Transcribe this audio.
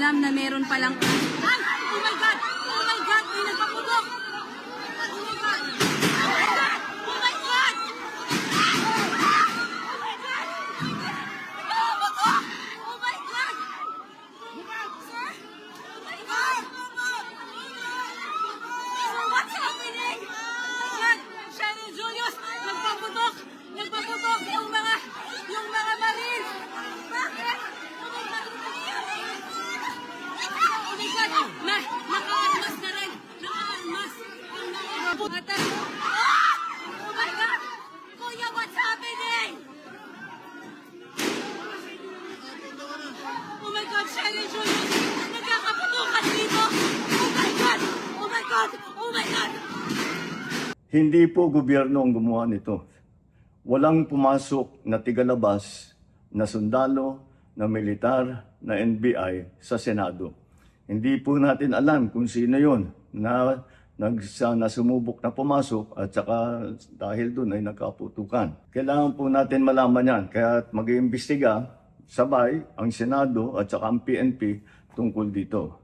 alam na meron palang... Ay! Oh my God! Oh my God! May nagpaputok! Oh my God! Oh my God! Oh my God! Oh my God! Oh my God! Sir? Oh my God! Sir, what's happening? Oh my God! Cheryl Julius! Nagpaputok! Nagpaputok yung mga marines! Bakit? Oh my God! Oh my God! Naka-armas na rin! Naka-armas! Ang mga putatan! Ah! Oh my God! Kuya, what's happening? Oh my God, Cheryl Julius! Nagkakaputukan dito! Oh my God! Oh my God! Oh my God! Hindi po gobyerno ang gumawa nito. Walang pumasok na tigalabas na sundalo, na militar, na NBI sa Senado. Hindi po natin alam kung sino yon na sumubok na pumasok at saka dahil doon ay nagkaputukan. Kailangan po natin malaman yan. Kaya mag-iimbestiga sabay ang Senado at saka ang PNP tungkol dito.